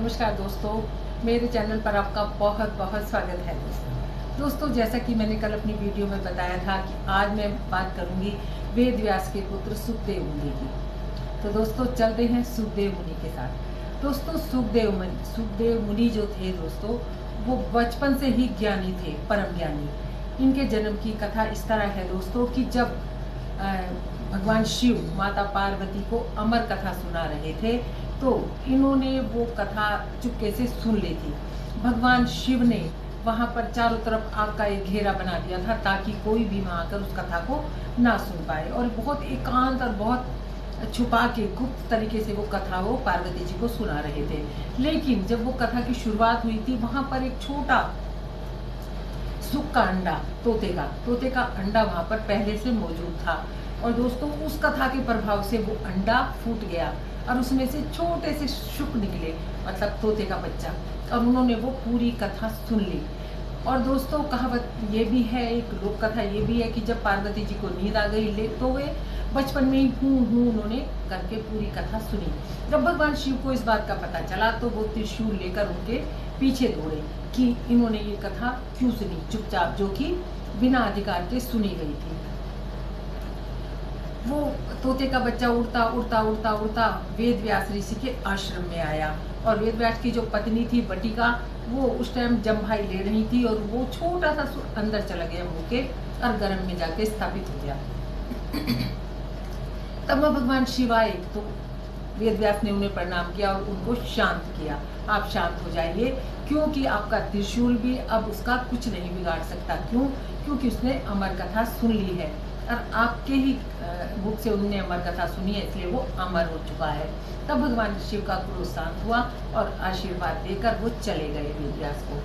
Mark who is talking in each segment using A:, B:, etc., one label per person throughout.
A: नमस्कार दोस्तों, मेरे चैनल पर आपका बहुत बहुत स्वागत है। दोस्तों, जैसा कि मैंने कल अपनी वीडियो में बताया था कि आज मैं बात करूंगी वेद व्यास के पुत्र सुखदेव मुनि की। तो दोस्तों, चलते हैं सुखदेव मुनि के साथ। दोस्तों, सुखदेव मुनि जो थे दोस्तों, वो बचपन से ही ज्ञानी थे, परम ज्ञानी। इनके जन्म की कथा इस तरह है दोस्तों कि जब भगवान शिव माता पार्वती को अमर कथा सुना रहे थे तो इन्होंने वो कथा चुपके से सुन ली थी। भगवान शिव ने वहां पर चारों तरफ आग का एक घेरा बना दिया था ताकि कोई भी वहां आकर उस कथा को ना सुन पाए, और बहुत एकांत और बहुत छुपा के गुप्त तरीके से वो कथा वो पार्वती जी को सुना रहे थे। लेकिन जब वो कथा की शुरुआत हुई थी, वहां पर एक छोटा सुख का अंडा, तोते का अंडा वहां पर पहले से मौजूद था। और दोस्तों, उस कथा के प्रभाव से वो अंडा फूट गया और उसमें से छोटे से शुक निकले, मतलब तोते का बच्चा, और उन्होंने वो पूरी कथा सुन ली। और दोस्तों, कहावत ये भी है, एक लोक कथा ये भी है कि जब पार्वती जी को नींद आ गई तो वे बचपन में ही हूँ उन्होंने करके पूरी कथा सुनी। जब भगवान शिव को इस बात का पता चला तो वो त्रिशूल लेकर उनके पीछे दौड़े कि इन्होंने ये कथा क्यों सुनी चुपचाप, जो कि बिना अधिकार के सुनी गई थी। वो तोते का बच्चा उड़ता उड़ता उड़ता उड़ता वेद व्यास ऋषि के आश्रम में आया, और वेद व्यास की जो पत्नी थी बटिका, वो उस टाइम जम्भाई ले रही थी, और वो छोटा सा अंदर चला गया मुंह के और गर्भ में जाके स्थापित हो गया। तब वह भगवान शिव आए तो वेद व्यास ने उन्हें प्रणाम किया और उनको शांत किया। आप शांत हो जाइए, क्योंकि आपका त्रिशूल भी अब उसका कुछ नहीं बिगाड़ सकता। क्यों? क्योंकि उसने अमर कथा सुन ली है और आपके ही मुख से उन्होंने अमर कथा सुनी है, इसलिए वो अमर हो चुका है। तब भगवान शिव का क्रोध शांत हुआ और आशीर्वाद देकर वो चले गए वेद व्यास को।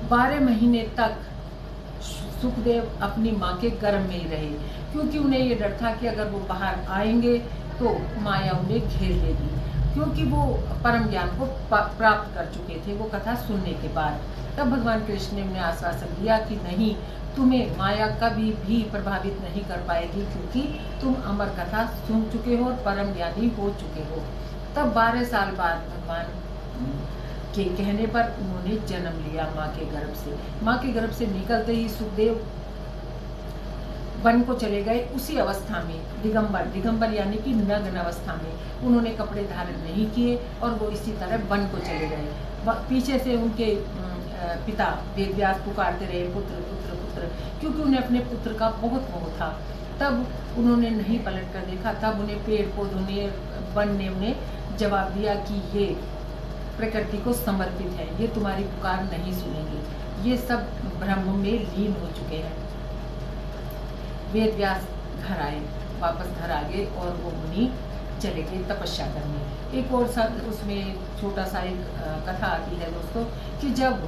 A: 12 महीने तक सुखदेव अपनी माँ के गर्भ में ही रहे, क्योंकि उन्हें ये डर था कि अगर वो बाहर आएंगे तो माया उन्हें घेर लेगी, क्योंकि वो परम ज्ञान को प्राप्त कर चुके थे वो कथा सुनने के बाद। तब भगवान कृष्ण ने उन्हें आश्वासन दिया कि नहीं, तुम्हें माया कभी भी प्रभावित नहीं कर पाएगी, क्योंकि तुम अमर कथा सुन चुके हो और परम ज्ञानी हो चुके हो। तब 12 साल बाद भगवान के कहने पर उन्होंने जन्म लिया माँ के गर्भ से। माँ के गर्भ से निकलते ही सुखदेव वन को चले गए। उसी अवस्था में दिगंबर यानी कि नग्न अवस्था में उन्होंने कपड़े धारण नहीं किए और वो इसी तरह वन को चले गए। पीछे से उनके पिता वेद व्यास पुकारते रहे, पुत्र पुत्र पुत्र, क्योंकि उन्हें अपने पुत्र का बहुत मोह था। तब उन्होंने नहीं पलट कर देखा। तब उन्हें पेड़ पौधों ने, वन ने उन्हें जवाब दिया कि ये प्रकृति को समर्पित है, ये तुम्हारी पुकार नहीं सुनेंगे, ये सब ब्रह्म में लीन हो चुके हैं। वेद व्यास घर आए, वापस घर आ गए और वो मुनि चले गए तपस्या करने। एक और उसमें छोटा सा एक कथा आती है दोस्तों कि जब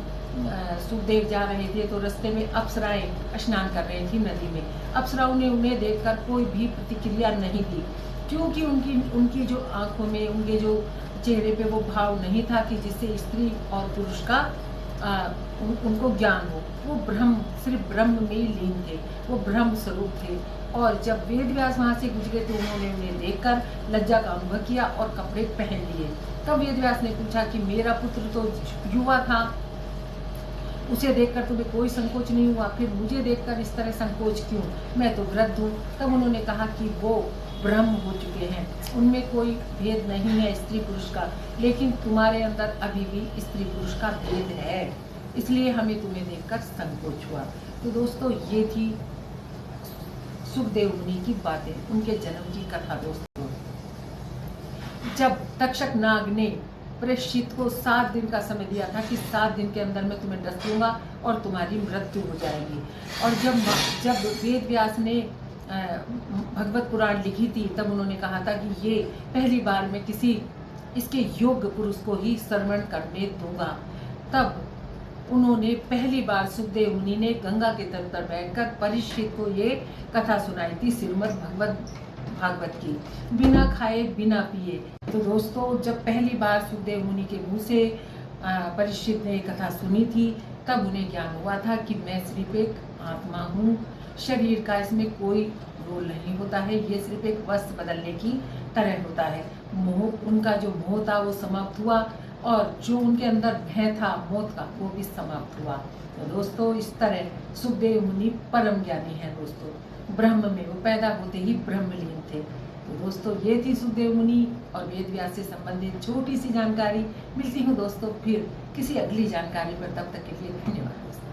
A: सुखदेव जा रहे थे तो रास्ते में अप्सराएं स्नान कर रही थी नदी में। अप्सराओं ने उन्हें देखकर कोई भी प्रतिक्रिया नहीं दी, क्योंकि उनकी जो आंखों में, उनके जो चेहरे पे वो भाव नहीं था कि जिससे स्त्री और पुरुष का उनको ज्ञान हो। वो सिर्फ ब्रह्म में ही लीन थे, वो ब्रह्म स्वरूप थे। और जब वेद व्यास वहां से गुजरे तो उन्होंने उन्हें देखकर लज्जा का अनुभव किया और कपड़े पहन लिए। तब वेद व्यास ने पूछा कि मेरा पुत्र तो युवा था, उसे देखकर तुम्हें कोई संकोच नहीं हुआ, फिर मुझे देखकर इस तरह संकोच क्यों? मैं तो वृद्ध हूँ। तब उन्होंने कहा कि वो ब्रह्म हो चुके हैं, उनमें कोई भेद नहीं है स्त्री पुरुष का, लेकिन तुम्हारे अंदर अभी भी स्त्री पुरुष का भेद है, इसलिए हमें तुम्हें देखकर संकोच हुआ। तो दोस्तों, ये थी सुखदेव मुनि की बातें, उनके जन्म की कथा। दोस्तों, जब तक्षक नाग ने परीक्षित को 7 दिन का समय दिया था कि 7 दिन के अंदर मैं तुम्हें डस दूंगा और तुम्हारी मृत्यु हो जाएगी, और जब वेद व्यास ने भगवत पुराण लिखी थी तब उन्होंने कहा था कि ये पहली बार मैं किसी इसके योग्य पुरुष को ही श्रवण करने दूंगा। तब उन्होंने पहली बार सुखदेव मुनि ने गंगा के तट पर बैठकर परीक्षित को ये कथा सुनाई थी, श्रीमद् भागवत की, बिना खाए बिना पिए। तो दोस्तों, जब पहली बार सुखदेव मुनि के मुंह से परीक्षित ने कथा सुनी थी तब उन्हें ज्ञान हुआ था कि मैं सिर्फ एक आत्मा हूँ, शरीर का इसमें कोई रोल नहीं होता है, ये सिर्फ एक वस्त्र बदलने की तरह होता है। मोह, उनका जो मोह था वो समाप्त हुआ और जो उनके अंदर भय था मौत का वो भी समाप्त हुआ। तो दोस्तों इस तरह सुखदेव मुनि परम ज्ञानी हैं दोस्तों, ब्रह्म में वो पैदा होते ही ब्रह्मलीन थे। तो दोस्तों ये थी सुखदेव मुनि और वेद व्यास से संबंधित छोटी सी जानकारी। मिलती हूँ दोस्तों फिर किसी अगली जानकारी पर, तब तक के लिए धन्यवाद दोस्तों।